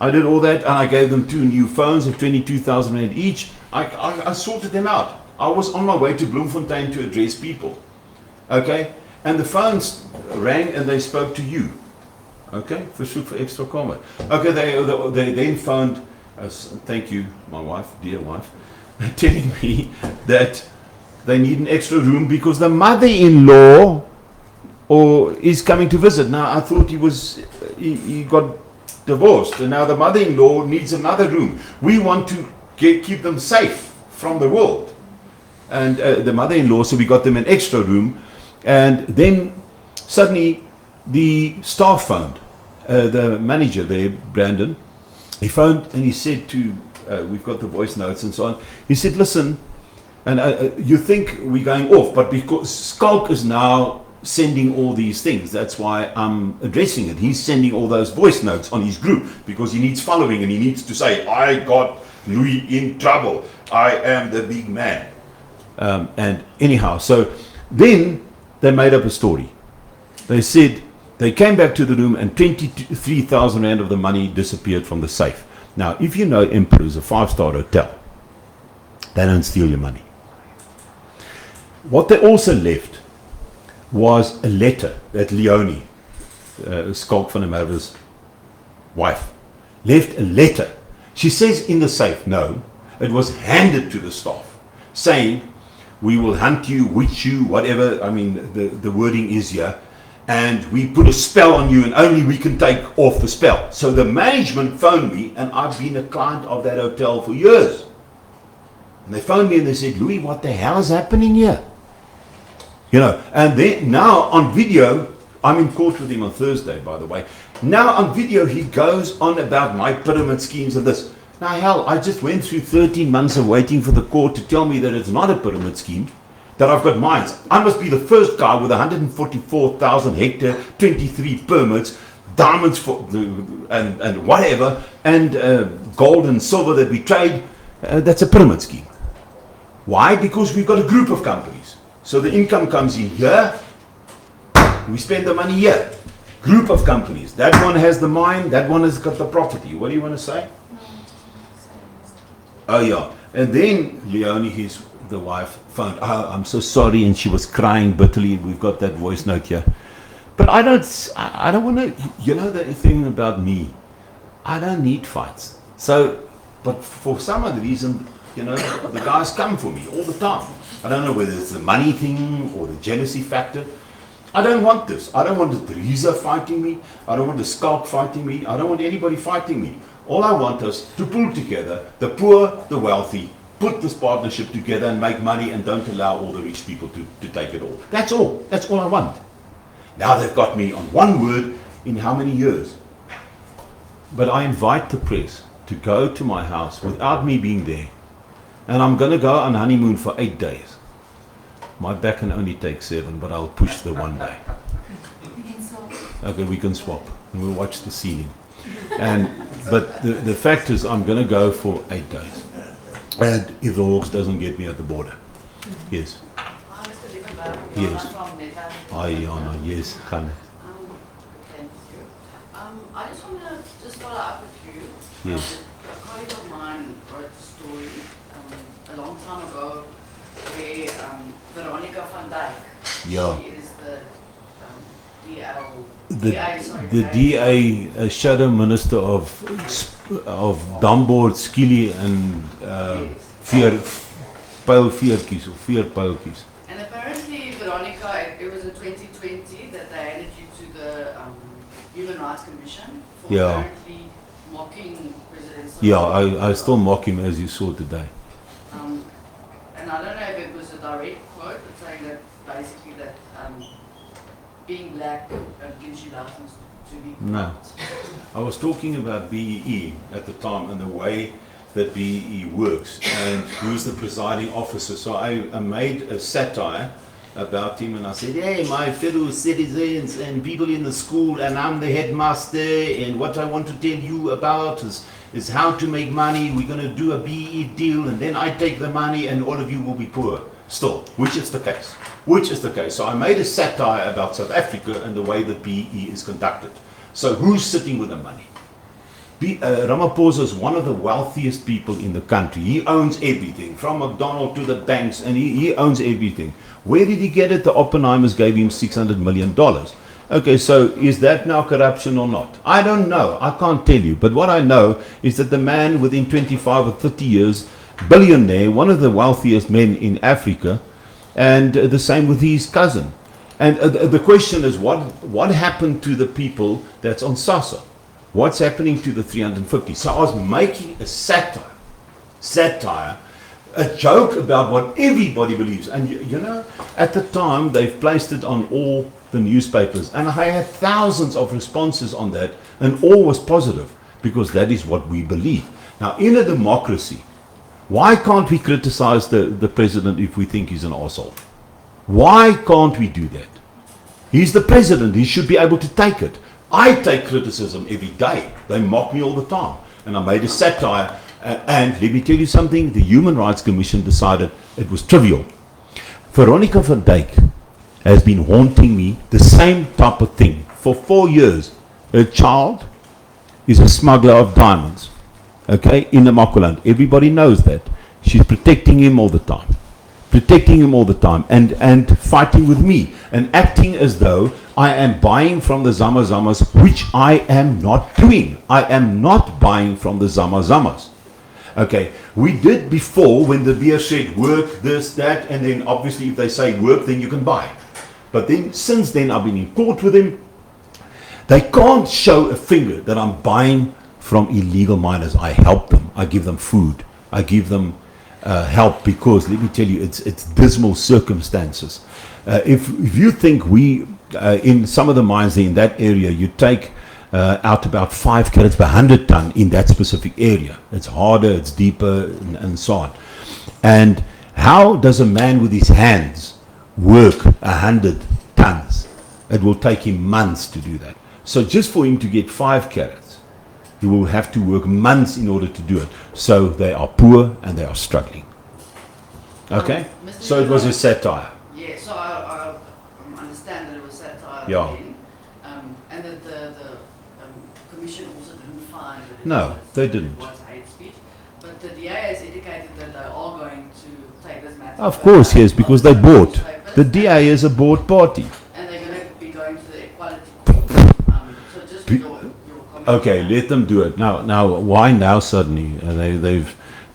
I did all that, and I gave them 2 new phones of 22,000 Rand each. I sorted them out. I was on my way to Bloemfontein to address people. Okay? And the phones rang and they spoke to you. Okay? For extra comment. Okay, they then phoned, thank you, my wife, dear wife, telling me that they need an extra room because the mother-in-law is coming to visit. Now, I thought he got divorced, and now the mother-in-law needs another room. We want to keep them safe from the world. And the mother-in-law, so we got them an extra room. And then suddenly the staff phoned, the manager there, Brandon. He phoned and he said to, we've got the voice notes and so on. He said, listen, and you think we're going off, but because Skalk is now sending all these things, that's why I'm addressing it. He's sending all those voice notes on his group because he needs following and he needs to say, I got Louis in trouble. I am the big man. And anyhow, so then they made up a story. They said they came back to the room and 23,000 Rand of the money disappeared from the safe. Now, if you know Emperor's a 5-star hotel, they don't steal your money. What they also left was a letter that Leonie, Skalk van der Merwe's wife, left a letter. She says in the safe, no, it was handed to the staff, saying, we will hunt you, witch you, whatever, I mean, the wording is here, and we put a spell on you and only we can take off the spell. So the management phoned me, and I've been a client of that hotel for years. And they phoned me and they said, Louis, what the hell is happening here? You know, and then now on video, I'm in court with him on Thursday, by the way. Now on video, he goes on about my pyramid schemes and this. Now, hell, I just went through 13 months of waiting for the court to tell me that it's not a pyramid scheme, that I've got mines. I must be the first guy with 144,000 hectare, 23 permits, diamonds for and whatever, and gold and silver that we trade. That's a pyramid scheme. Why? Because we've got a group of companies. So the income comes in here, we spend the money here. Group of companies. That one has the mine, that one has got the property. What do you want to say? Oh yeah. And then Leonie, the wife, phoned, oh, I'm so sorry, and she was crying bitterly. We've got that voice note here. But I don't want to, you know the thing about me, I don't need fights. So, but for some other reason, you know, the guys come for me all the time. I don't know whether it's the money thing or the jealousy factor. I don't want this. I don't want the Teresa fighting me. I don't want the Skalk fighting me. I don't want anybody fighting me. All I want is to pull together the poor, the wealthy, put this partnership together and make money and don't allow all the rich people to take it all. That's all. That's all I want. Now they've got me on one word in how many years? But I invite the press to go to my house without me being there. And I'm going to go on honeymoon for 8 days. My back can only take 7, but I'll push the one day. Okay, we can swap, and we'll watch the ceiling. But the fact is, I'm going to go for 8 days. And if the Hawks doesn't get me at the border. Yes. Mr. Lebenberg, Yes. from Lebenberg. Hi, Jana. Yes, Hannah. Thank you. I just want to just follow up with you. Yes. A colleague of mine wrote a story a long time ago where Veronica van Dijk, Yeah. she is the DL, The, DA, sorry, the DA, shadow minister of Dambord, Skilly and Veerpyltjies or Veerpyltjies. And apparently, Veronica, it was in 2020 that they handed you to the Human Rights Commission for Yeah. apparently mocking President Zuma. Yeah, I still mock him as you saw today. And I don't know if it was a direct quote, but saying that basically that being black gives you license to be No. corrupt. I was talking about BEE at the time and the way that BEE works and who's the presiding officer. So I made a satire about him and I said, hey, my fellow citizens and people in the school, and I'm the headmaster, and what I want to tell you about is how to make money. We're going to do a BEE deal, and then I take the money and all of you will be poor still, which is the case. Which is the case. So I made a satire about South Africa and the way that BEE is conducted. So who's sitting with the money? Ramaphosa is one of the wealthiest people in the country. He owns everything, from McDonald's to the banks, and he owns everything. Where did he get it? The Oppenheimers gave him $600 million. Okay, so is that now corruption or not? I don't know. I can't tell you. But what I know is that the man within 25 or 30 years, billionaire, one of the wealthiest men in Africa, and the same with his cousin. And the question is, what happened to the people that's on SASA? What's happening to the 350? So I was making a satire, a joke about what everybody believes. And you know, at the time, they've placed it on all the newspapers. And I had thousands of responses on that, and all was positive, because that is what we believe. Now, in a democracy, why can't we criticize the president if we think he's an arsehole? Why can't we do that? He's the president. He should be able to take it. I take criticism every day. They mock me all the time. And I made a satire. And let me tell you something. The Human Rights Commission decided it was trivial. Veronica van Dijk has been haunting me the same type of thing for 4 years. Her child is a smuggler of diamonds. Okay, in the Namaqualand. Everybody knows that. She's protecting him all the time. And fighting with me and acting as though I am buying from the Zamazamas, which I am not doing. I am not buying from the Zamazamas. Okay, we did before when the beer said work, this, that, and then obviously if they say work, then you can buy. But then since then I've been in court with them. They can't show a finger that I'm buying from illegal miners. I help them. I give them food. I give them help, because let me tell you, it's dismal circumstances. If you think we in some of the mines in that area, you take out about 5 carats per 100 ton in that specific area. It's harder, it's deeper, and so on. And how does a man with his hands work 100 tons? It will take him months to do that. So just for him to get 5 carats, he will have to work months in order to do it. So they are poor and they are struggling. Okay? So it was a satire. Yeah, so I understand that it was satire. Yeah. Then, and that the commission also didn't find that it No, was, they didn't. It was hate speech. But the DA has indicated that they are going to take this matter. Of course, yes, because they bought. Newspapers, The DA is a bought party. And they're going to be going to the equality court. So just your comment. Okay, let them do it. Now, why now suddenly?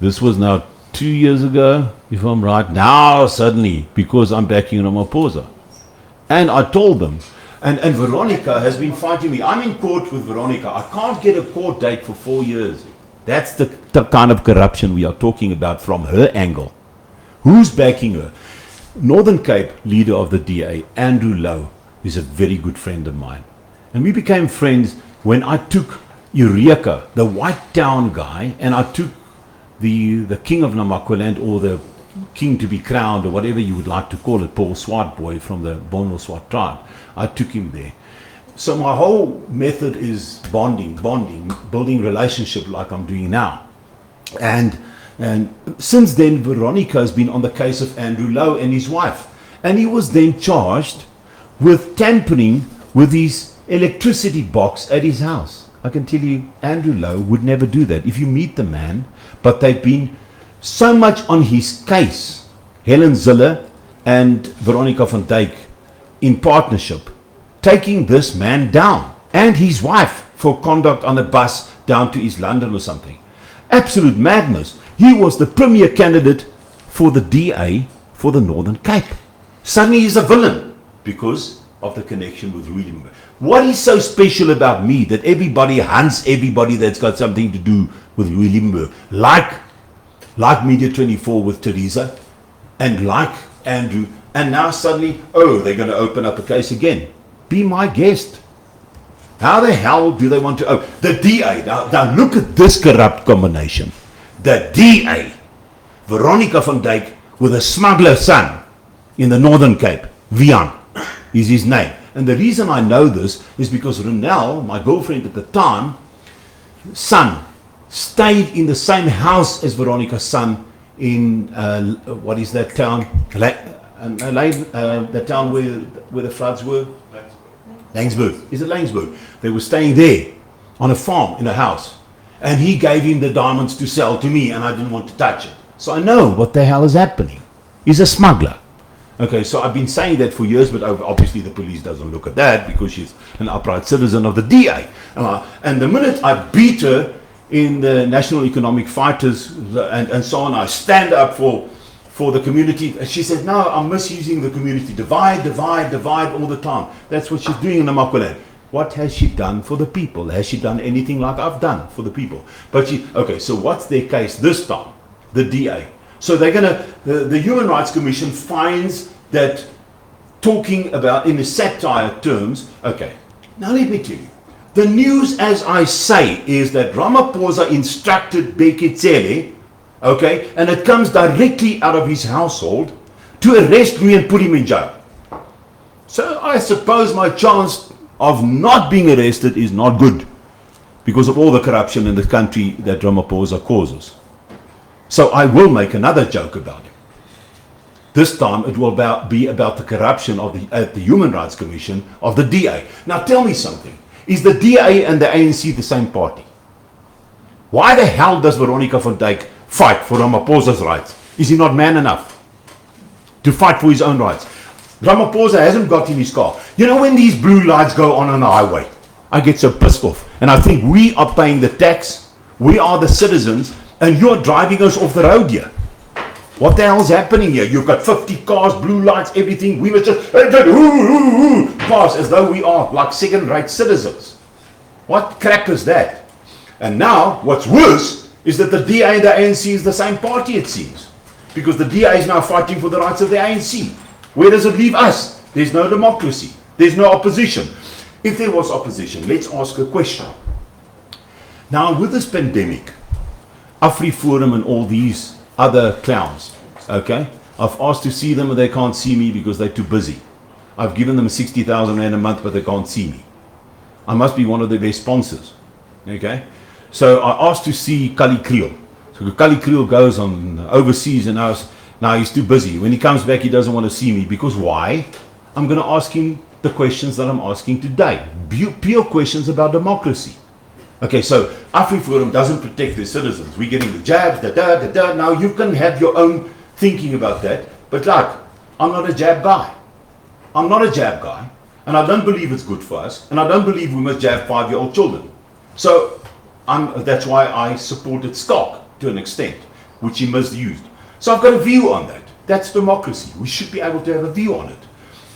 This was now 2 years ago, if I'm right. Now suddenly, because I'm backing Ramaphosa. And I told them, and Veronica has been fighting me. I'm in court with Veronica. I can't get a court date for 4 years. That's the kind of corruption we are talking about from her angle. Who's backing her? Northern Cape leader of the DA, Andrew Lowe, is a very good friend of mine. And we became friends when I took Eureka, the White Town guy, and I took the king of Namaqualand, or the king to be crowned, or whatever you would like to call it, Paul Swart boy from the Bonwell Swart tribe. I took him there. So my whole method is bonding, building relationship like I'm doing now. And since then, Veronica has been on the case of Andrew Lowe and his wife. And he was then charged with tampering with his electricity box at his house. I can tell you, Andrew Lowe would never do that. If you meet the man, but they've been so much on his case, Helen Ziller and Veronica van Dijk, in partnership, taking this man down and his wife for conduct on a bus down to East London or something. Absolute madness. He was the premier candidate for the DA for the Northern Cape. Suddenly he's a villain because of the connection with Lebenberg. What is so special about me that everybody hunts everybody that's got something to do with Lebenberg? Like Media 24 with Teresa, and like Andrew, and now suddenly, oh, they're going to open up a case again. Be my guest. How the hell do they want to open? The DA, now look at this corrupt combination. The DA, Veronica van Dijk, with a smuggler son in the Northern Cape, Vian is his name. And the reason I know this is because Renelle, my girlfriend at the time, son, stayed in the same house as Veronica's son in, what is that town? The town where the floods were? Langsburg. Is it Langsburg? They were staying there on a farm in a house. And he gave him the diamonds to sell to me, and I didn't want to touch it. So I know what the hell is happening. He's a smuggler. Okay, so I've been saying that for years, but obviously the police doesn't look at that because she's an upright citizen of the DA. And the minute I beat her in the National Economic Fighters and so on, I stand up for the community. And she said, no, I'm misusing the community. Divide all the time. That's what she's doing in the Namaqualand. What has she done for the people? Has she done anything like I've done for the people? But okay, so what's their case this time? The DA. So they're going to, the Human Rights Commission finds that talking about in the satire terms, okay, now let me tell you, the news as I say is that Ramaphosa instructed Beketsele, okay, and it comes directly out of his household, to arrest me and put him in jail. So I suppose my chance of not being arrested is not good because of all the corruption in the country that Ramaphosa causes. So I will make another joke about him. This time it will be about the corruption of at the Human Rights Commission of the DA. Now tell me something. Is the DA and the ANC the same party? Why the hell does Veronica van Dijk fight for Ramaphosa's rights? Is he not man enough to fight for his own rights? Ramaphosa hasn't got in his car. You know when these blue lights go on the highway, I get so pissed off. And I think we are paying the tax. We are the citizens. And you're driving us off the road here. What the hell's happening here? You've got 50 cars, blue lights, everything. We must just pass as though we are like second-rate citizens. What crap is that? And now, what's worse is that the DA and the ANC is the same party, it seems. Because the DA is now fighting for the rights of the ANC. Where does it leave us? There's no democracy. There's no opposition. If there was opposition, let's ask a question. Now, with this pandemic, AfriForum and all these other clowns, okay? I've asked to see them and they can't see me because they're too busy. I've given them 60,000 rand a month but they can't see me. I must be one of their sponsors, okay? So I asked to see Kali Kriel. So Kali Kriel goes on overseas and now he's too busy. When he comes back he doesn't want to see me because why? I'm going to ask him the questions that I'm asking today. Pure questions about democracy. Okay, so AfriForum doesn't protect their citizens. We're getting the jabs, Now you can have your own thinking about that. But like, I'm not a jab guy. I'm not a jab guy. And I don't believe it's good for us. And I don't believe we must jab 5-year-old children. So that's why I supported Scott to an extent, which he misused. So I've got a view on that. That's democracy. We should be able to have a view on it.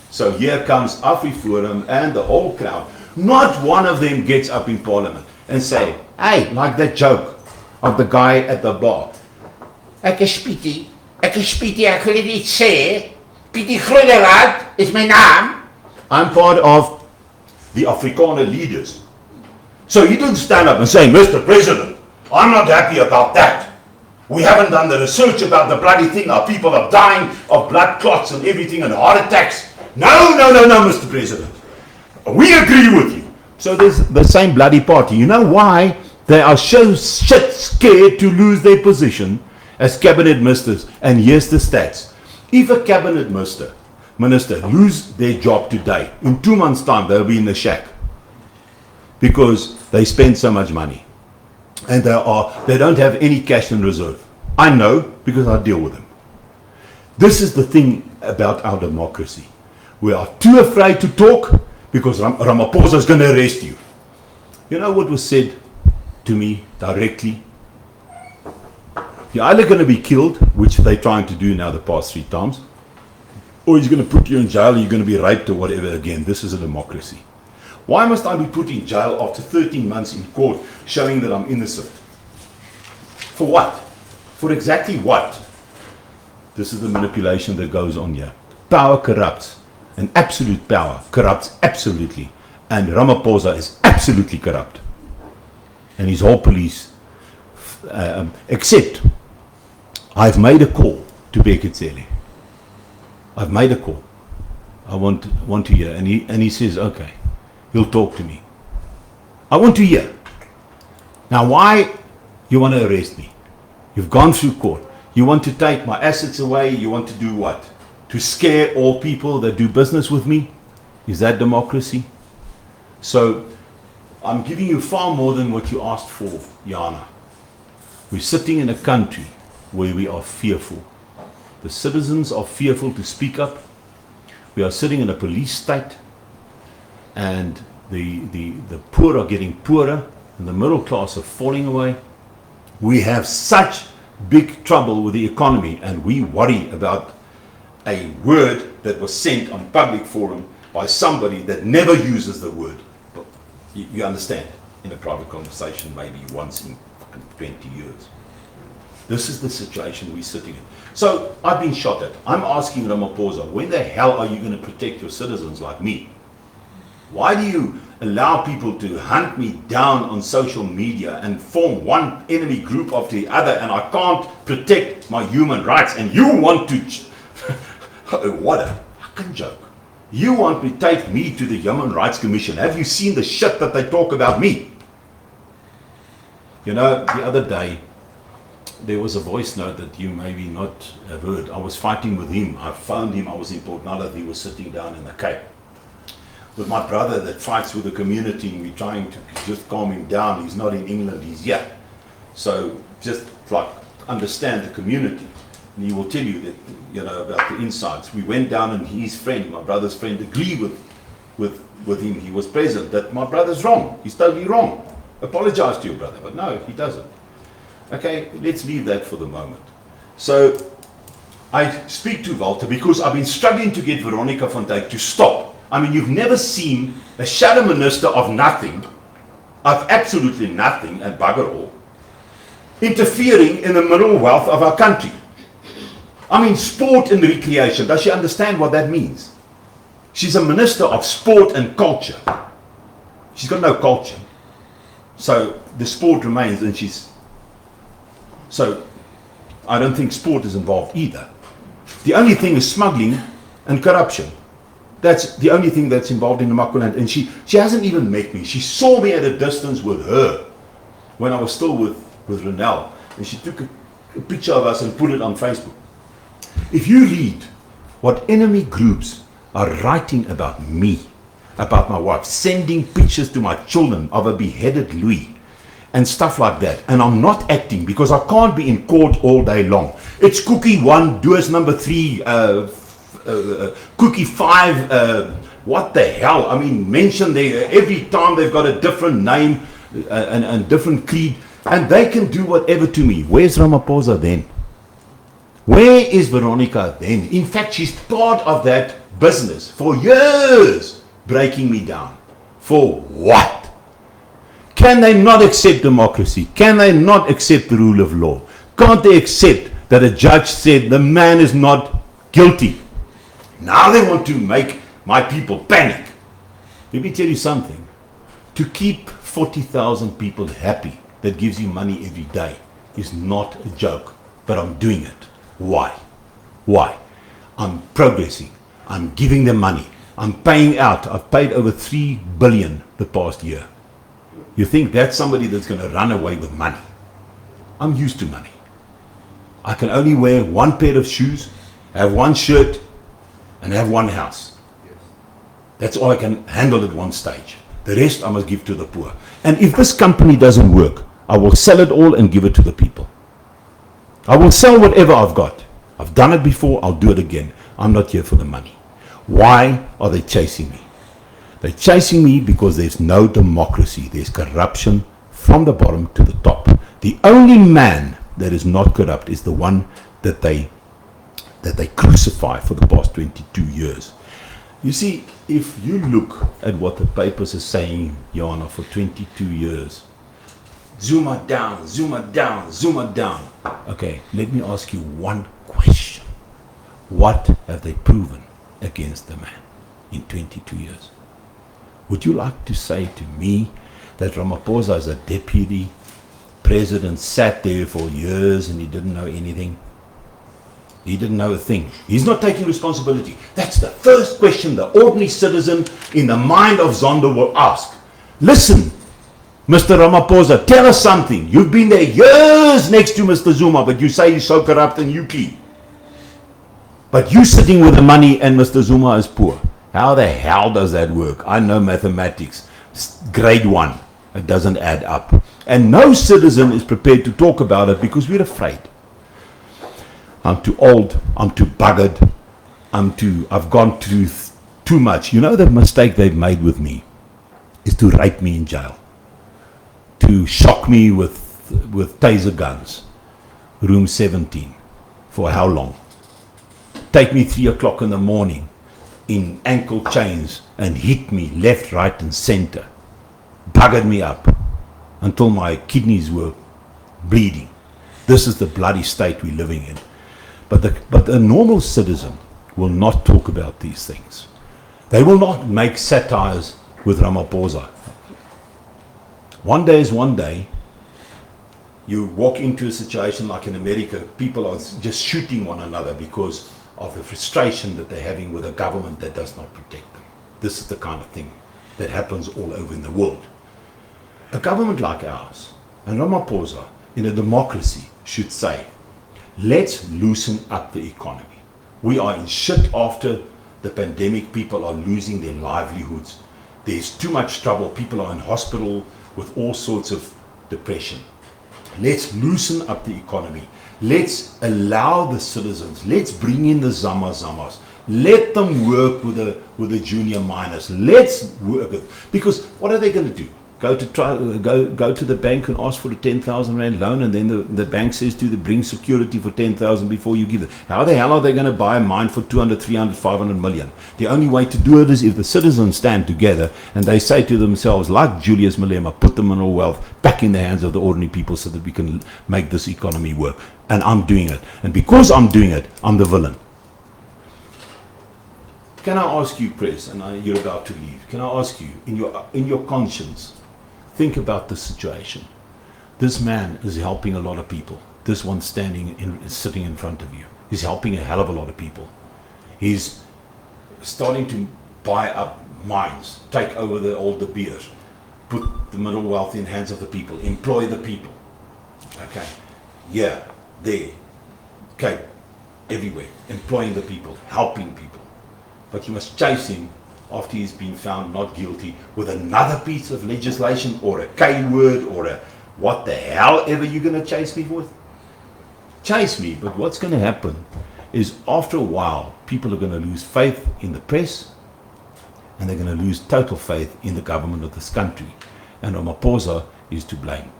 So here comes AfriForum and the whole crowd. Not one of them gets up in Parliament and say, hey, like that joke of the guy at the bar. Ek is Pietie, ek wil net iets sê. Pietie Groenewald is my naam. I'm part of the Afrikaner leaders. So he didn't stand up and say, Mr. President, I'm not happy about that. We haven't done the research about the bloody thing. Our people are dying of blood clots and everything and heart attacks. No, Mr. President. We agree with you. So there's the same bloody party. You know why they are so shit scared to lose their position as cabinet ministers? And here's the stats. If a cabinet minister lose their job today, in 2 months' time they'll be in the shack because they spend so much money and they don't have any cash in reserve. I know because I deal with them. This is the thing about our democracy. We are too afraid to talk because Ramaphosa is going to arrest you. You know what was said to me directly? You're either going to be killed, which they're trying to do now the past 3 times, or he's going to put you in jail, you're going to be raped or whatever again. This is a democracy. Why must I be put in jail after 13 months in court showing that I'm innocent? For what? For exactly what? This is the manipulation that goes on here. Power corrupts. And absolute power corrupts absolutely. And Ramaphosa is absolutely corrupt. And his whole police, except I've made a call to Beketsele. I've made a call. I want to hear. And he says, okay, he'll talk to me. I want to hear. Now, why you want to arrest me? You've gone through court. You want to take my assets away. You want to do what? To scare all people that do business with me? Is that democracy? So, I'm giving you far more than what you asked for, Jana. We're sitting in a country where we are fearful. The citizens are fearful to speak up. We are sitting in a police state, and the poor are getting poorer, and the middle class are falling away. We have such big trouble with the economy, and we worry about a word that was sent on public forum by somebody that never uses the word. You understand? In a private conversation, maybe once in 20 years. This is the situation we're sitting in. So, I've been shot at. I'm asking Ramaphosa, when the hell are you going to protect your citizens like me? Why do you allow people to hunt me down on social media and form one enemy group after the other, and I can't protect my human rights, and you want to... What a fucking joke. You want to take me to the Human Rights Commission. Have you seen the shit that they talk about me? You know, the other day, there was a voice note that you maybe not have heard. I was fighting with him. I found him. I was in Port Nullah. He was sitting down in the Cape with my brother that fights with the community, and we're trying to just calm him down. He's not in England. He's here. So just like understand the community. And he will tell you that, you know, about the insides. We went down, and his friend, my brother's friend, agreed with him. He was present that my brother's wrong. He's totally wrong. Apologize to your brother. But no, he doesn't. Okay, let's leave that for the moment. So, I speak to Walter because I've been struggling to get Veronica van Dijk to stop. I mean, you've never seen a shadow minister of nothing, of absolutely nothing and bugger all, interfering in the mineral wealth of our country. I mean, sport and recreation. Does she understand what that means? She's a minister of sport and culture. She's got no culture. So, the sport remains, and she's... So, I don't think sport is involved either. The only thing is smuggling and corruption. That's the only thing that's involved in the Namaqualand. And she hasn't even met me. She saw me at a distance with her when I was still with Renelle. And she took a picture of us and put it on Facebook. If you read what enemy groups are writing about me, about my wife, sending pictures to my children of a beheaded Louis, and stuff like that, and I'm not acting because I can't be in court all day long. It's cookie 1, doers number 3, cookie 5, what the hell? I mean, mention every time they've got a different name and different creed, and they can do whatever to me. Where's Ramaphosa then? Where is Veronica then? In fact, she's part of that business for years, breaking me down. For what? Can they not accept democracy? Can they not accept the rule of law? Can't they accept that a judge said the man is not guilty? Now they want to make my people panic. Let me tell you something. To keep 40,000 people happy that gives you money every day is not a joke. but I'm doing it. Why? Why? I'm progressing. I'm giving them money. I'm paying out. I've paid over 3 billion the past year. You think that's somebody that's going to run away with money? I'm used to money. I can only wear one pair of shoes, have one shirt, and have one house. That's all I can handle at one stage. The rest I must give to the poor. And if this company doesn't work, I will sell it all and give it to the people. I will sell whatever I've got. I've done it before, I'll do it again. I'm not here for the money. Why are they chasing me? They're chasing me because there's no democracy. There's corruption from the bottom to the top. The only man that is not corrupt is the one that they crucify for the past 22 years. You see, if you look at what the papers are saying, Johanna, for 22 years, Zuma down, Zuma down, Zuma down. Okay, let me ask you one question. What have they proven against the man in 22 years? Would you like to say to me that Ramaphosa as a deputy president sat there for years and he didn't know anything? He didn't know a thing. He's not taking responsibility. That's the first question the ordinary citizen in the mind of Zondo will ask. Listen, Mr. Ramaphosa, tell us something. You've been there years next to Mr. Zuma, but you say he's so corrupt and you clean. But you sitting with the money and Mr. Zuma is poor. How the hell does that work? I know mathematics. Grade 1. It doesn't add up. And no citizen is prepared to talk about it because we're afraid. I'm too old, I'm too buggered, I've gone through too much. You know the mistake they've made with me is to rape me in jail, to shock me with taser guns, room 17, for how long? Take me 3 o'clock in the morning in ankle chains and hit me left, right and center, buggered me up until my kidneys were bleeding. This is the bloody state we're living in. But a normal citizen will not talk about these things. They will not make satires with Ramaphosa. One day is one day. You walk into a situation like in America, people are just shooting one another because of the frustration that they're having with a government that does not protect them. This is the kind of thing that happens all over in the world. A government like ours, and Ramaphosa, in a democracy, should say, let's loosen up the economy. We are in shit after the pandemic. People are losing their livelihoods. There's too much trouble. People are in hospital with all sorts of depression. Let's loosen up the economy. Let's allow the citizens. Let's bring in the Zamas. Let them work with the junior miners. Let's work it. Because what are they going to do? Go to the bank and ask for a 10,000 rand loan, and then the bank says to them, bring security for 10,000 before you give it. How the hell are they going to buy a mine for 200, 300, 500 million? The only way to do it is if the citizens stand together and they say to themselves, like Julius Malema, put the mineral wealth back in the hands of the ordinary people so that we can make this economy work. And I'm doing it. And because I'm doing it, I'm the villain. Can I ask you, Chris, and you're about to leave, can I ask you, in your conscience, think about this situation. This man is helping a lot of people. This one sitting in front of you. He's helping a hell of a lot of people. He's starting to buy up mines, take over all the beers, put the mineral wealth in hands of the people, employ the people. Okay, yeah, there, okay, everywhere, employing the people, helping people. But you must chase him after he's been found not guilty with another piece of legislation or a K word or a what the hell ever you're going to chase me with. Chase me, but what's going to happen is after a while, people are going to lose faith in the press and they're going to lose total faith in the government of this country. And Ramaphosa is to blame.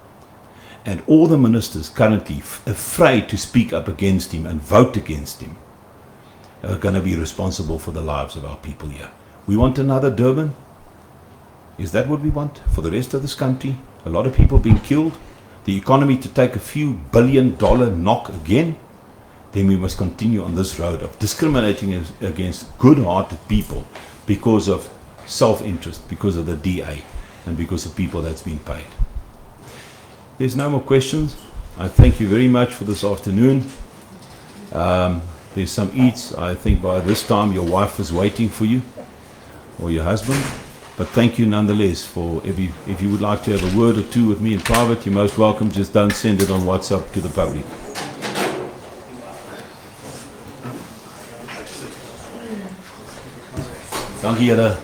And all the ministers currently afraid to speak up against him and vote against him are going to be responsible for the lives of our people here. We want another Durban? Is that what we want for the rest of this country? A lot of people being killed? The economy to take a few $1 billion knock again? Then we must continue on this road of discriminating against good-hearted people because of self-interest, because of the DA, and because of people that's been paid. There's no more questions. I thank you very much for this afternoon. There's some eats. I think by this time your wife is waiting for you, or your husband. But thank you nonetheless for if you would like to have a word or two with me in private, you're most welcome. Just don't send it on WhatsApp to the public. Dankie julle.